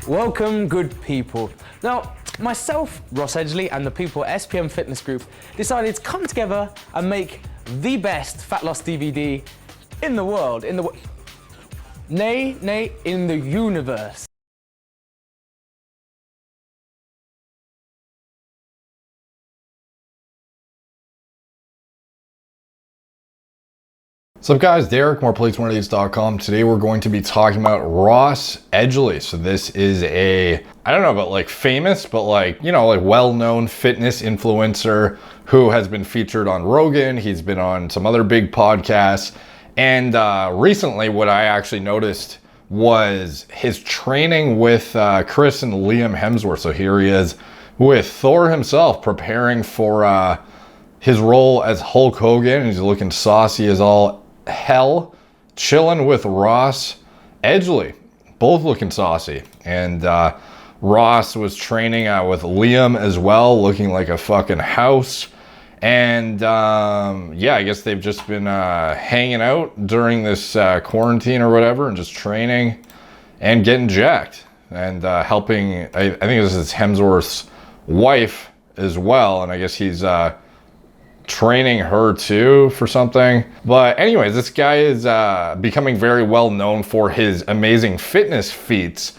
Welcome, good people. Now, myself, Ross Edgley, and the people at SPM Fitness Group decided to come together and make the best fat loss DVD in the world, in the universe. What's up guys, Derek, moreplates1days.com. Today we're going to be talking about Ross Edgley. So this is I don't know about like famous, but like well-known fitness influencer who has been featured on Rogan. He's been on some other big podcasts. And recently what I actually noticed was his training with Chris and Liam Hemsworth. So here he is with Thor himself preparing for his role as Hulk Hogan. He's looking saucy as all hell, chilling with Ross Edgley, both looking saucy. And Ross was training with Liam as well, looking like a fucking house. And yeah, I guess they've just been hanging out during this quarantine or whatever, and just training and getting jacked and helping. I think this is Hemsworth's wife as well, and I guess he's training her too for something. But anyways, this guy is becoming very well known for his amazing fitness feats.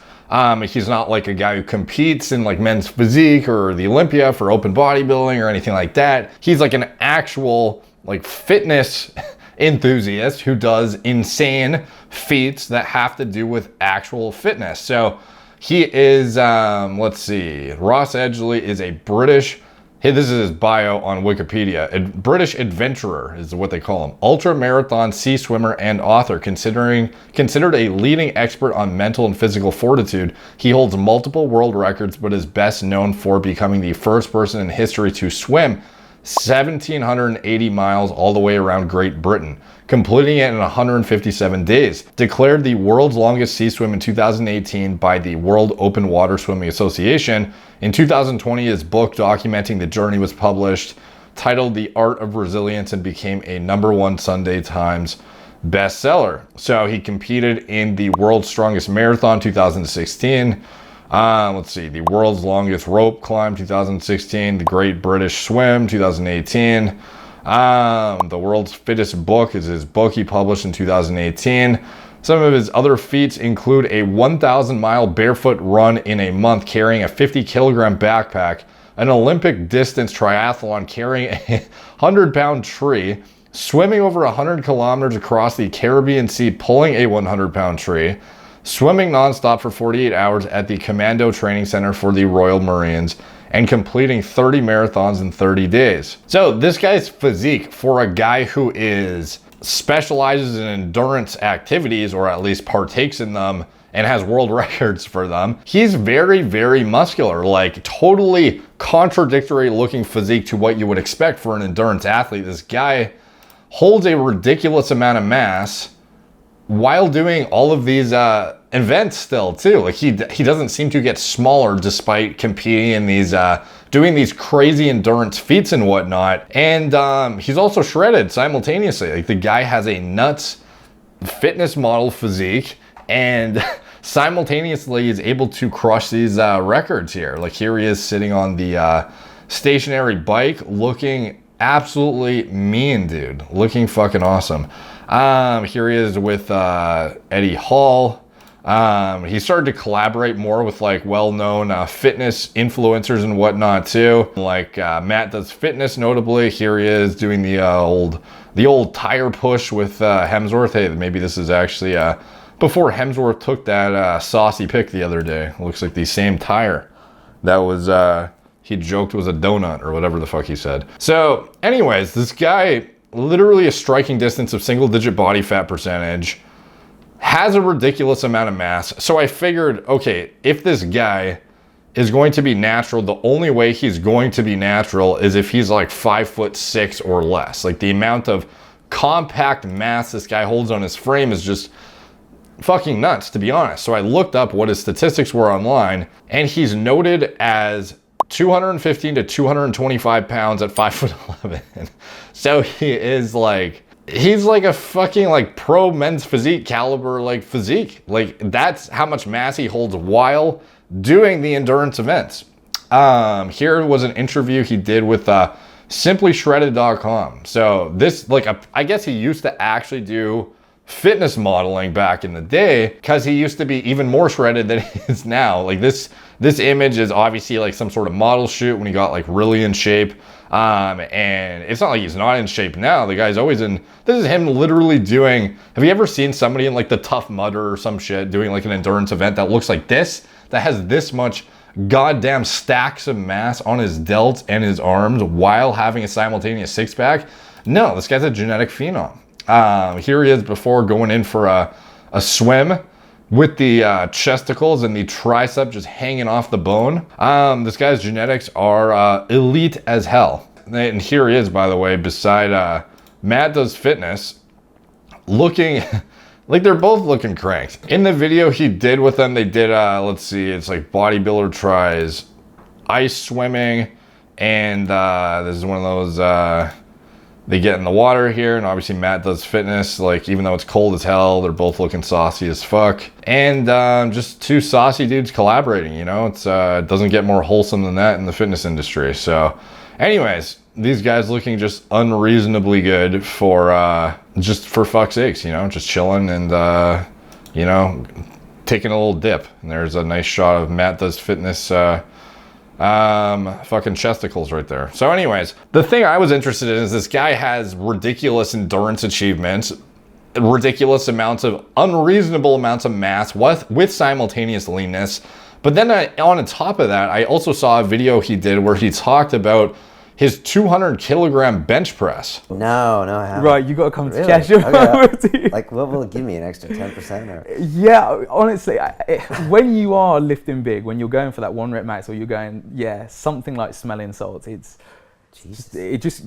He's not like a guy who competes in like men's physique or the Olympia for open bodybuilding or anything like that. He's like an actual like fitness enthusiast who does insane feats that have to do with actual fitness. So he is, let's see, Ross Edgley is a British, this is his bio on Wikipedia. A British adventurer is what they call him. Ultra marathon sea swimmer and author. Considered a leading expert on mental and physical fortitude, he holds multiple world records, but is best known for becoming the first person in history to swim 1,780 miles all the way around Great Britain, completing it in 157 days. Declared the world's longest sea swim in 2018 by the World Open Water Swimming Association. In 2020, his book documenting the journey was published, titled The Art of Resilience, and became a #1 Sunday Times bestseller. So he competed in the World's Strongest Marathon 2016. Let's see, the World's Longest Rope Climb 2016, the Great British Swim 2018. The World's Fittest Book is his book he published in 2018. Some of his other feats include a 1,000-mile barefoot run in a month carrying a 50-kilogram backpack, an Olympic distance triathlon carrying a 100-pound tree, swimming over 100 kilometers across the Caribbean Sea pulling a 100-pound tree, swimming nonstop for 48 hours at the Commando Training Center for the Royal Marines, and completing 30 marathons in 30 days. So this guy's physique, for a guy who specializes in endurance activities, or at least partakes in them and has world records for them, he's very, very muscular, like totally contradictory looking physique to what you would expect for an endurance athlete. This guy holds a ridiculous amount of mass while doing all of these events still too. Like he doesn't seem to get smaller despite competing in these doing these crazy endurance feats and whatnot. And he's also shredded simultaneously. Like the guy has a nuts fitness model physique and simultaneously is able to crush these records here. Like here he is sitting on the stationary bike looking absolutely mean, dude. Looking fucking awesome. Here he is with Eddie Hall. He started to collaborate more with like well-known fitness influencers and whatnot too. Like Matt Does Fitness, notably. Here he is doing the old tire push with Hemsworth. Hey, maybe this is actually before Hemsworth took that saucy pic the other day. Looks like the same tire that was he joked was a donut or whatever the fuck he said. So anyways, this guy, literally a striking distance of single-digit body fat percentage, has a ridiculous amount of mass. So I figured, okay, if this guy is going to be natural, the only way he's going to be natural is if he's like 5'6" or less. Like the amount of compact mass this guy holds on his frame is just fucking nuts, to be honest. So I looked up what his statistics were online, and he's noted as 215 to 225 pounds at 5'11". So he is like, he's like a fucking like pro men's physique caliber, like physique. Like that's how much mass he holds while doing the endurance events. Here was an interview he did with simplyshredded.com. So this, like, I guess he used to actually do fitness modeling back in the day, because he used to be even more shredded than he is now. Like this image is obviously like some sort of model shoot when he got like really in shape. And it's not like he's not in shape now. The guy's always in. This is him literally doing. Have you ever seen somebody in like the Tough Mudder or some shit doing like an endurance event that looks like this, that has this much goddamn stacks of mass on his delts and his arms while having a simultaneous six-pack? No, this guy's a genetic phenom. Here he is before going in for a swim with the chesticles and the tricep just hanging off the bone. This guy's genetics are elite as hell. And here he is, by the way, beside Matt Does Fitness, looking like they're both looking cranked. In the video he did with them, they did, let's see, it's like bodybuilder tries ice swimming, and this is one of those, they get in the water here, and obviously Matt Does Fitness, like even though it's cold as hell, they're both looking saucy as fuck. And just two saucy dudes collaborating, you know, it's it doesn't get more wholesome than that in the fitness industry. So anyways, these guys looking just unreasonably good for just for fuck's sakes, you know, just chilling and you know, taking a little dip. And there's a nice shot of Matt Does Fitness fucking chesticles right there. So anyways, the thing I was interested in is this guy has ridiculous endurance achievements, ridiculous amounts of unreasonable amounts of mass with simultaneous leanness. But then on top of that, I also saw a video he did where he talked about his 200 kilogram bench press. No, I haven't. Right, you got to come Really? to casual. Okay. Like, what will it give me, an extra 10% or? Yeah, honestly, when you are lifting big, when you're going for that 1 rep max, or you're going, something like smelling salts,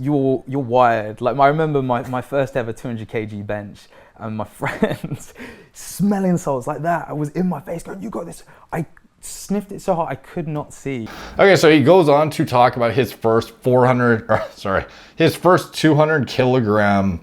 you're wired. Like I remember my first ever 200 kg bench, and my friends smelling salts like that. I was in my face going, "You got this." I sniffed it so hard I could not see. Okay, so he goes on to talk about his first 200 kilogram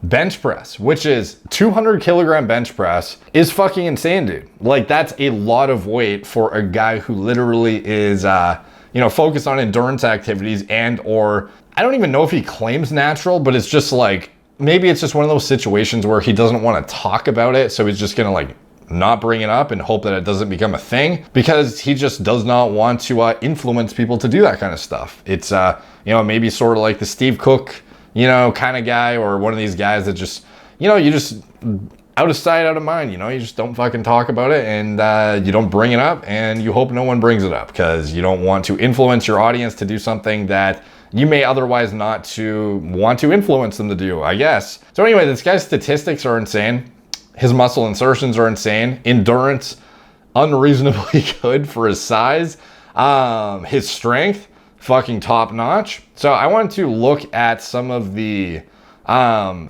bench press, which is 200 kilogram bench press is fucking insane, dude. Like that's a lot of weight for a guy who literally is, you know, focused on endurance activities or I don't even know if he claims natural, but it's just like, maybe it's just one of those situations where he doesn't want to talk about it. So he's just going to like not bring it up and hope that it doesn't become a thing, because he just does not want to influence people to do that kind of stuff. It's, you know, maybe sort of like the Steve Cook, you know, kind of guy, or one of these guys that just, you know, you just out of sight, out of mind, you know, you just don't fucking talk about it, and you don't bring it up, and you hope no one brings it up because you don't want to influence your audience to do something that you may otherwise not to want to influence them to do, I guess. So anyway, this guy's statistics are insane. His muscle insertions are insane. Endurance, unreasonably good for his size. His strength, fucking top notch. So I wanted to look at some of the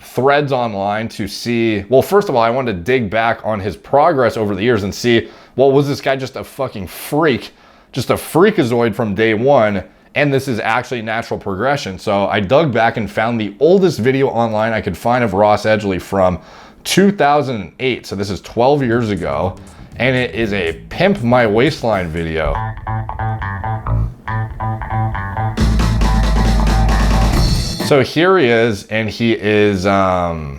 threads online to see, well, first of all, I wanted to dig back on his progress over the years and see, well, was this guy just a fucking freak, just a freakazoid from day one, and this is actually natural progression. So I dug back and found the oldest video online I could find of Ross Edgley from 2008, so this is 12 years ago, and it is a Pimp My Waistline video. So here he is, and he is, how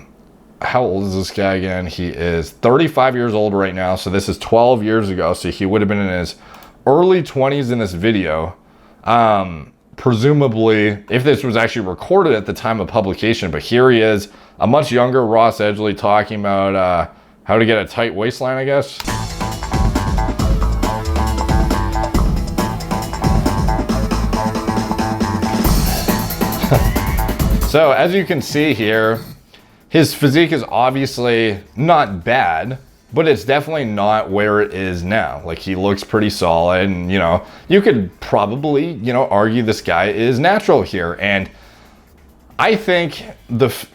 old is this guy again? He is 35 years old right now, so this is 12 years ago, so he would have been in his early 20s in this video. Presumably, if this was actually recorded at the time of publication, but here he is, a much younger Ross Edgley talking about how to get a tight waistline, I guess. So as you can see here, his physique is obviously not bad, but it's definitely not where it is now. Like, he looks pretty solid, and, you know, you could probably, you know, argue this guy is natural here. And I think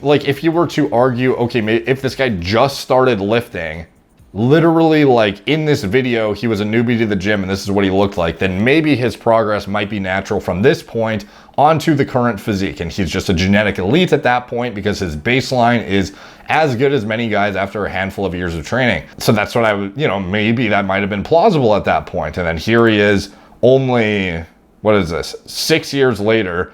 like, if you were to argue, okay, maybe if this guy just started lifting literally like in this video, he was a newbie to the gym and this is what he looked like, then maybe his progress might be natural from this point onto the current physique. And he's just a genetic elite at that point because his baseline is as good as many guys after a handful of years of training. So that's what I would, you know, maybe that might have been plausible at that point. And then here he is only, what is this, 6 years later,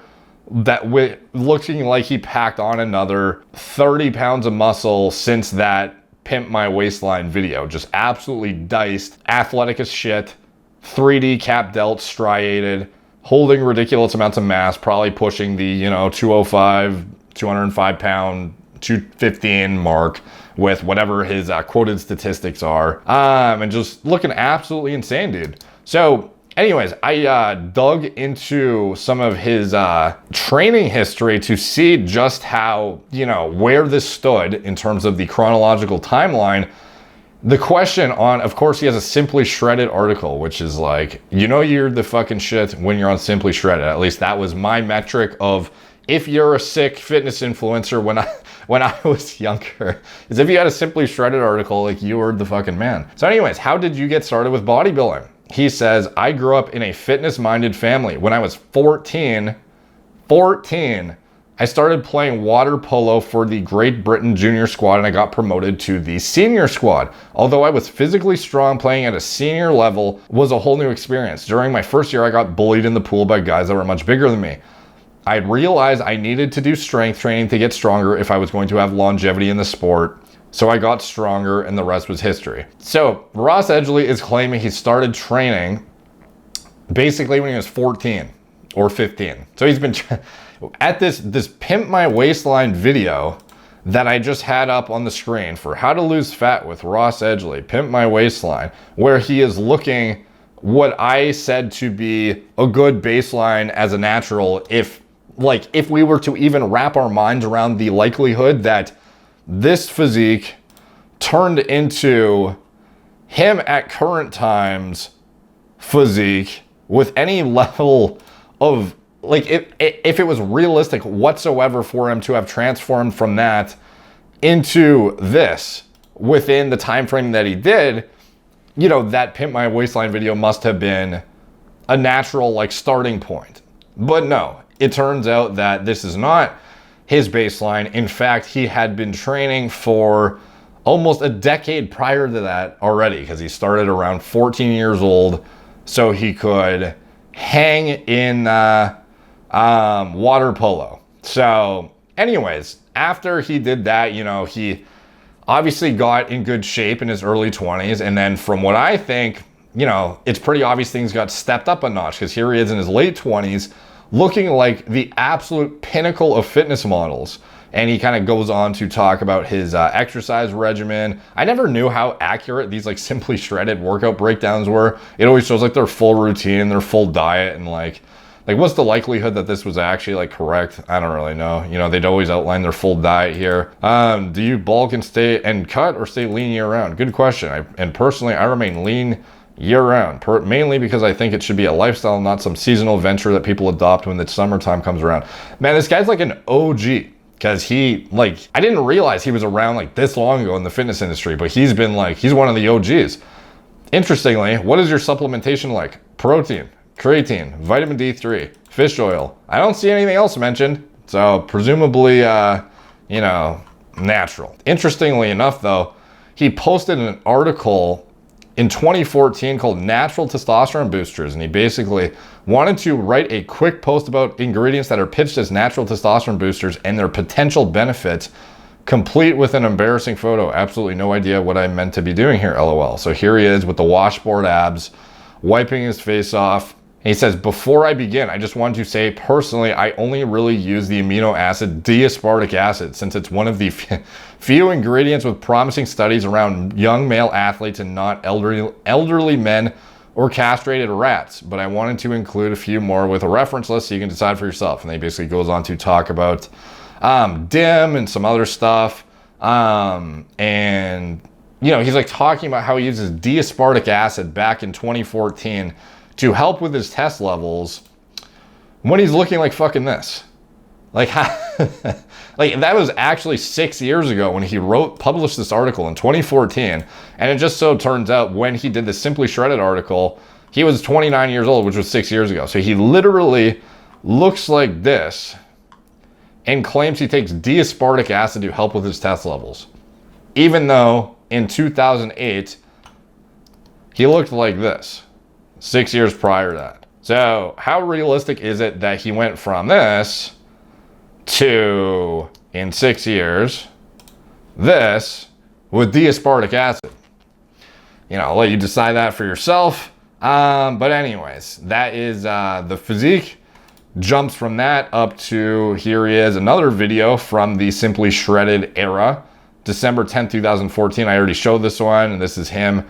that with looking like he packed on another 30 pounds of muscle since that Pimp My Waistline video. Just absolutely diced, athletic as shit, 3D cap delt, striated, holding ridiculous amounts of mass, probably pushing the, you know, 205, 205 pound, 215 mark with whatever his quoted statistics are. And just looking absolutely insane, dude. So anyways, I dug into some of his training history to see just how, you know, where this stood in terms of the chronological timeline. The question on, of course, he has a Simply Shredded article, which is like, you know, you're the fucking shit when you're on Simply Shredded. At least that was my metric of if you're a sick fitness influencer when I was younger, is if you had a Simply Shredded article, like you were the fucking man. So anyways, how did you get started with bodybuilding? He says, I grew up in a fitness-minded family. When I was 14, I started playing water polo for the Great Britain junior squad and I got promoted to the senior squad. Although I was physically strong, playing at a senior level was a whole new experience. During my first year, I got bullied in the pool by guys that were much bigger than me. I realized I needed to do strength training to get stronger if I was going to have longevity in the sport. So I got stronger and the rest was history. So Ross Edgley is claiming he started training basically when he was 14 or 15. So he's been at this Pimp My Waistline video that I just had up on the screen for how to lose fat with Ross Edgley, Pimp My Waistline, where he is looking what I said to be a good baseline as a natural if we were to even wrap our minds around the likelihood that this physique turned into him at current times physique with any level of, like, if it was realistic whatsoever for him to have transformed from that into this within the time frame that he did, you know, that Pimp My Waistline video must have been a natural, like, starting point. But no, it turns out that this is not his baseline. In fact, he had been training for almost a decade prior to that already, because he started around 14 years old so he could hang in water polo. So anyways, after he did that, you know, he obviously got in good shape in his early 20s. And then from what I think, you know, it's pretty obvious things got stepped up a notch, because here he is in his late 20s looking like the absolute pinnacle of fitness models. And he kind of goes on to talk about his exercise regimen. I never knew how accurate these like Simply Shredded workout breakdowns were. It always shows like their full routine, their full diet, and like what's the likelihood that this was actually like correct? I don't really know. You know, they'd always outline their full diet here. Do you bulk and stay and cut or stay lean year round? Good question. And personally, I remain lean year round, mainly because I think it should be a lifestyle, not some seasonal venture that people adopt when the summertime comes around. Man, this guy's like an OG, because he, like, I didn't realize he was around like this long ago in the fitness industry, but he's been like, he's one of the OGs. Interestingly, what is your supplementation like? Protein, creatine, vitamin D3, fish oil. I don't see anything else mentioned, so presumably, you know, natural. Interestingly enough though, he posted an article in 2014 called Natural Testosterone Boosters, and he basically wanted to write a quick post about ingredients that are pitched as natural testosterone boosters and their potential benefits, complete with an embarrassing photo. Absolutely no idea what I meant to be doing here, LOL. So here he is with the washboard abs, wiping his face off. He says, before I begin, I just want to say personally, I only really use the amino acid D-aspartic acid, since it's one of the few ingredients with promising studies around young male athletes and not elderly men or castrated rats. But I wanted to include a few more with a reference list so you can decide for yourself. And then he basically goes on to talk about DIM and some other stuff. And, you know, he's like talking about how he uses D-aspartic acid back in 2014 to help with his test levels when he's looking like fucking this. Like, like Like, that was actually 6 years ago when he published this article in 2014. And it just so turns out when he did the Simply Shredded article, he was 29 years old, which was 6 years ago. So he literally looks like this and claims he takes D-aspartic acid to help with his test levels. Even though in 2008, he looked like this 6 years prior to that. So how realistic is it that he went from this to, in 6 years, this with D-aspartic acid? You know, I'll let you decide that for yourself. But anyways, that is the Physique. Jumps from that up to, here he is, another video from the Simply Shredded era. December 10th, 2014. I already showed this one, and this is him.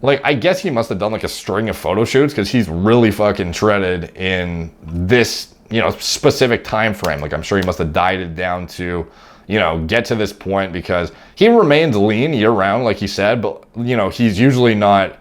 Like, I guess he must have done like a string of photo shoots because he's really fucking shredded in this, you know, specific time frame. Like, I'm sure he must have dieted down to, you know, get to this point because he remains lean year round, like he said, but, you know, he's usually not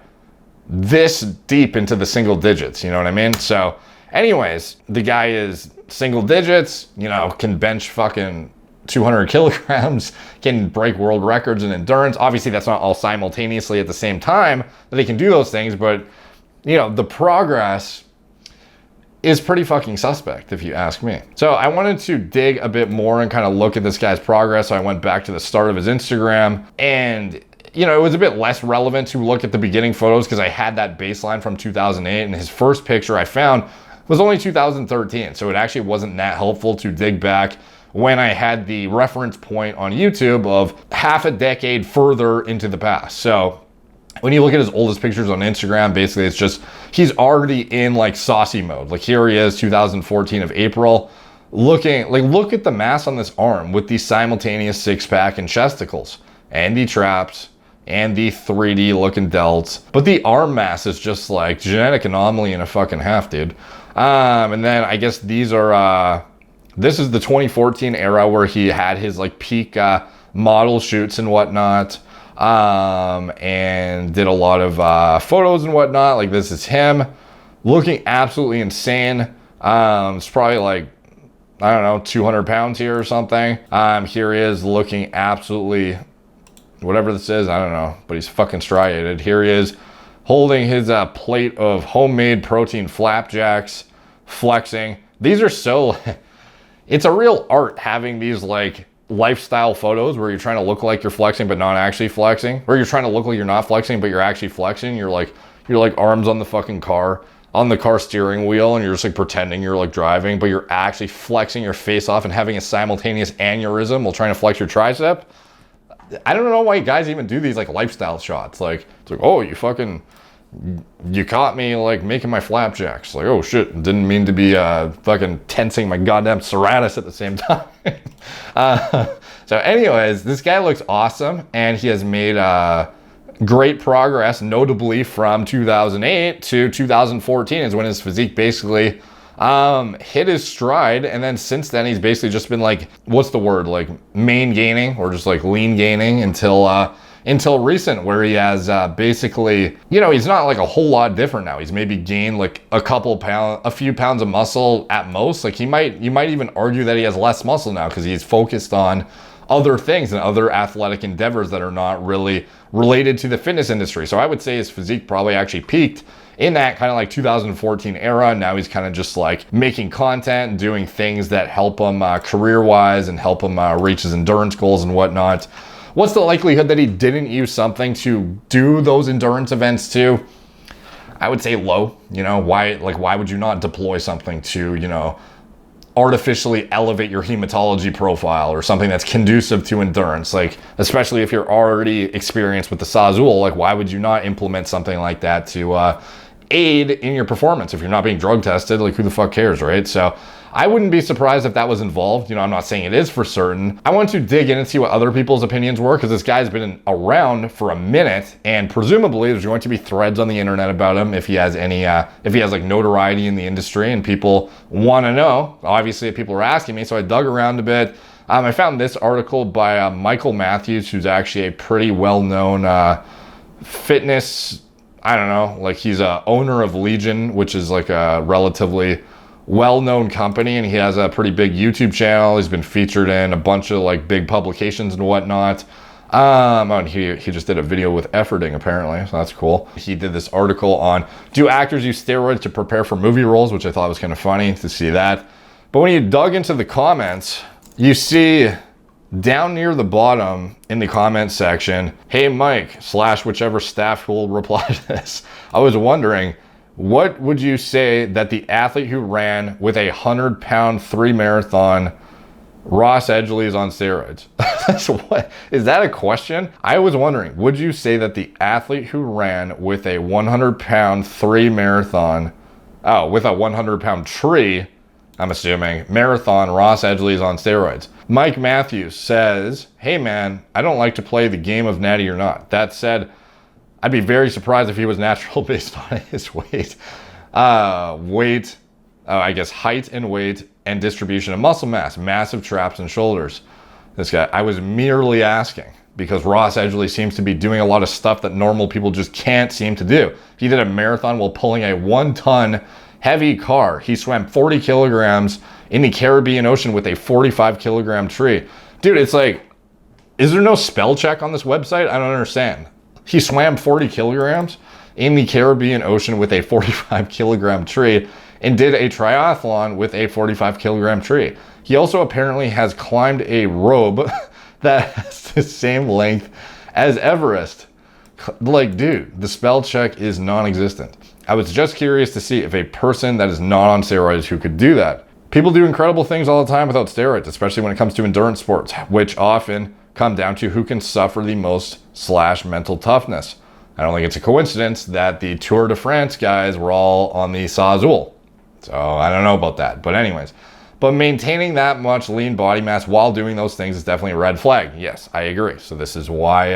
this deep into the single digits, you know what I mean? So anyways, the guy is single digits, you know, can bench fucking 200 kilograms, can break world records in endurance. Obviously, that's not all simultaneously at the same time that he can do those things, but, you know, the progress is pretty fucking suspect, if you ask me. So I wanted to dig a bit more and kind of look at this guy's progress. So I went back to the start of his Instagram, and, you know, it was a bit less relevant to look at the beginning photos because I had that baseline from 2008, and his first picture I found was only 2013. So it actually wasn't that helpful to dig back when I had the reference point on YouTube of half a decade further into the past. So when you look at his oldest pictures on Instagram, basically it's just, he's already in like saucy mode. Like, here he is, 2014 of April, looking, like, look at the mass on this arm with the simultaneous six pack and chesticles and the traps and the 3D looking delts. But the arm mass is just like genetic anomaly and a fucking half, dude. And then I guess these are, this is the 2014 era where he had his like peak model shoots and whatnot, and did a lot of photos and whatnot. Like, this is him looking absolutely insane. It's probably like, I don't know, 200 pounds here or something. Here he is looking absolutely, whatever this is, I don't know, but he's fucking striated. Here he is holding his plate of homemade protein flapjacks, flexing. These are so... It's a real art having these like lifestyle photos where you're trying to look like you're flexing but not actually flexing, where you're trying to look like you're not flexing but you're actually flexing. You're like arms on the fucking car, on the car steering wheel, and you're just like pretending you're like driving, but you're actually flexing your face off and having a simultaneous aneurysm while trying to flex your tricep. I don't know why guys even do these like lifestyle shots. Like, it's like, oh, you caught me like making my flapjacks. Like, oh shit, didn't mean to be fucking tensing my goddamn serratus at the same time. So anyways, this guy looks awesome, and he has made great progress, notably from 2008 to 2014 is when his physique basically hit his stride. And then since then, he's basically just been like, what's the word? Like main gaining, or just like lean gaining until recent, where he has basically, you know, he's not like a whole lot different now. He's maybe gained like a few pounds of muscle at most. Like, you might even argue that he has less muscle now because he's focused on other things and other athletic endeavors that are not really related to the fitness industry. So I would say his physique probably actually peaked in that kind of like 2014 era. Now he's kind of just like making content and doing things that help him career-wise and help him reach his endurance goals and whatnot. What's the likelihood that he didn't use something to do those endurance events too? I would say low. You know, why would you not deploy something to, you know, artificially elevate your hematology profile or something that's conducive to endurance? Like, especially if you're already experienced with the Sazul, like, why would you not implement something like that to aid in your performance? If you're not being drug tested, like, who the fuck cares, right? So I wouldn't be surprised if that was involved. You know, I'm not saying it is for certain. I want to dig in and see what other people's opinions were, because this guy's been around for a minute, and presumably there's going to be threads on the internet about him if he has any, if he has like notoriety in the industry and people want to know. Obviously, people are asking me, so I dug around a bit. I found this article by Michael Matthews, who's actually a pretty well-known fitness, I don't know, like he's a owner of Legion, which is like a relatively well-known company, and he has a pretty big YouTube channel. He's been featured in a bunch of like big publications and whatnot. And he just did a video with efforting apparently, so that's cool. He did this article on, do actors use steroids to prepare for movie roles, which I thought was kind of funny to see that. But when you dug into the comments, you see down near the bottom in the comment section, hey Mike / whichever staff will reply to this. I was wondering, what would you say that the athlete who ran with a 100-pound 3 marathon, Ross Edgley, is on steroids? What, is that a question? I was wondering, would you say that the athlete who ran with a 100-pound 3 marathon, with a 100-pound tree, I'm assuming, marathon, Ross Edgley, is on steroids? Mike Matthews says, hey man, I don't like to play the game of natty or not. That said, I'd be very surprised if he was natural based on his weight. I guess height and weight and distribution of muscle mass, massive traps and shoulders. This guy, I was merely asking because Ross Edgley seems to be doing a lot of stuff that normal people just can't seem to do. He did a marathon while pulling a 1-ton heavy car. He swam 40 kilograms in the Caribbean Ocean with a 45 kilogram tree. Dude, it's like, is there no spell check on this website? I don't understand. He swam 40 kilograms in the Caribbean Ocean with a 45 kilogram tree and did a triathlon with a 45 kilogram tree. He also apparently has climbed a rope that has the same length as Everest. Like, dude, the spell check is non-existent. I was just curious to see if a person that is not on steroids who could do that. People do incredible things all the time without steroids, especially when it comes to endurance sports, which often come down to who can suffer the most / mental toughness. I don't think it's a coincidence that the Tour de France guys were all on the Sazul. So I don't know about that. But anyways, but maintaining that much lean body mass while doing those things is definitely a red flag. Yes, I agree. So this is why,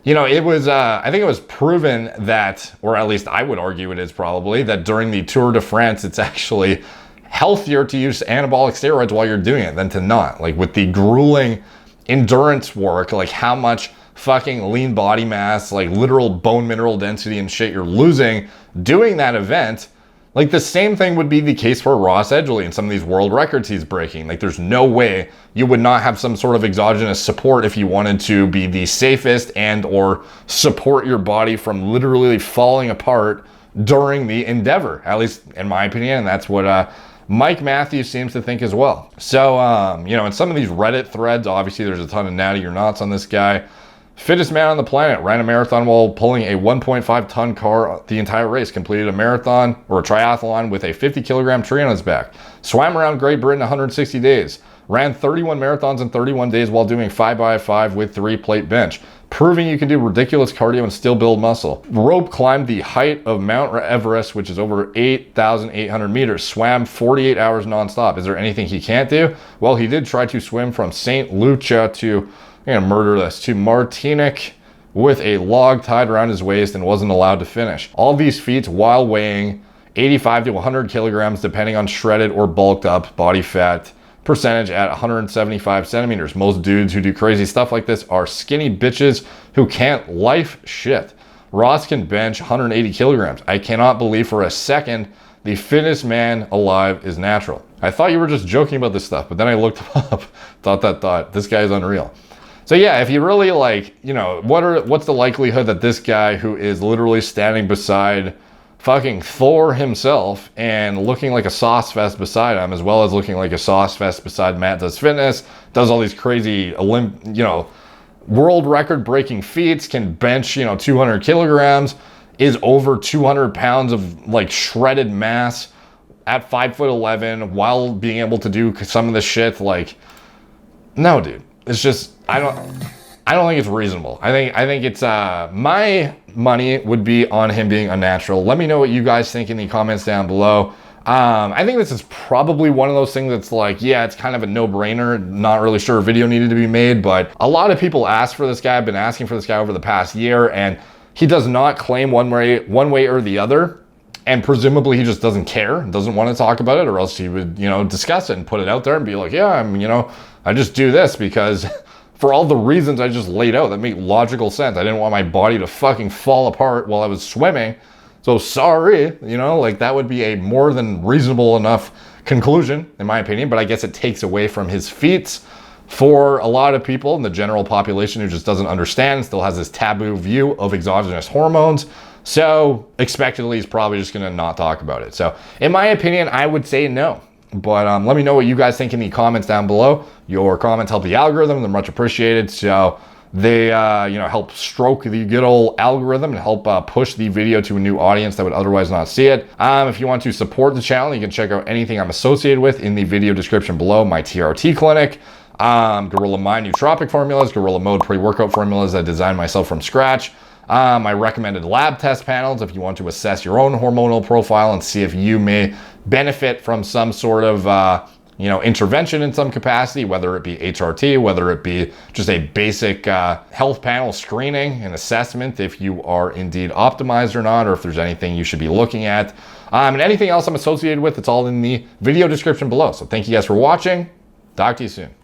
it was, I think it was proven that, or at least I would argue it is probably, that during the Tour de France, it's actually healthier to use anabolic steroids while you're doing it than to not. Like with the grueling endurance work, like how much fucking lean body mass, like literal bone mineral density and shit you're losing doing that event. Like the same thing would be the case for Ross Edgley and some of these world records he's breaking. Like there's no way you would not have some sort of exogenous support if you wanted to be the safest and or support your body from literally falling apart during the endeavor, at least in my opinion. And that's what Mike Matthews seems to think as well. So, in some of these Reddit threads, obviously there's a ton of natty or nots on this guy. Fittest man on the planet, ran a marathon while pulling a 1.5 ton car the entire race, completed a marathon or a triathlon with a 50 kilogram tree on his back, swam around Great Britain 160 days, ran 31 marathons in 31 days while doing 5x5 with 3-plate bench, proving you can do ridiculous cardio and still build muscle. Rope climbed the height of Mount Everest, which is over 8,800 meters, swam 48 hours nonstop. Is there anything he can't do? Well, he did try to swim from St. Lucia to, I'm gonna murder this, to Martinique with a log tied around his waist and wasn't allowed to finish. All these feats while weighing 85 to 100 kilograms, depending on shredded or bulked up body fat percentage at 175 centimeters. Most dudes who do crazy stuff like this are skinny bitches who can't life shit. Ross can bench 180 kilograms. I cannot believe for a second the fittest man alive is natural. I thought you were just joking about this stuff, but then I looked up, thought this guy is unreal. So yeah, if you really what's the likelihood that this guy who is literally standing beside fucking Thor himself and looking like a sauce fest beside him, as well as looking like a sauce fest beside Matt Does Fitness, does all these crazy, world record breaking feats, can bench, 200 kilograms, is over 200 pounds of like shredded mass at 5'11" while being able to do some of the shit. Like, no, dude, it's just, I don't think it's reasonable. I think it's, my money would be on him being unnatural. Let me know what you guys think in the comments down below. I think this is probably one of those things that's like, yeah, it's kind of a no-brainer. Not really sure a video needed to be made, but a lot of people asked for this guy. I've been asking for this guy over the past year, and he does not claim one way or the other. And presumably he just doesn't care, doesn't want to talk about it, or else he would, discuss it and put it out there and be like, yeah, I just do this because for all the reasons I just laid out that make logical sense. I didn't want my body to fucking fall apart while I was swimming. So sorry, you know, like that would be a more than reasonable enough conclusion, in my opinion, but I guess it takes away from his feats for a lot of people in the general population who just doesn't understand, still has this taboo view of exogenous hormones. So expectedly, he's probably just gonna not talk about it. So in my opinion, I would say no. But let me know what you guys think in the comments down below. Your comments help the algorithm, they're much appreciated. So they help stroke the good old algorithm and help push the video to a new audience that would otherwise not see it. If you want to support the channel, you can check out anything I'm associated with in the video description below. My TRT clinic, Gorilla Mind nootropic formulas, Gorilla Mode pre-workout formulas that I designed myself from scratch. My recommended lab test panels if you want to assess your own hormonal profile and see if you may benefit from some sort of intervention in some capacity, whether it be HRT, whether it be just a basic health panel screening and assessment if you are indeed optimized or not, or if there's anything you should be looking at. And anything else I'm associated with, it's all in the video description below. So thank you guys for watching. Talk to you soon.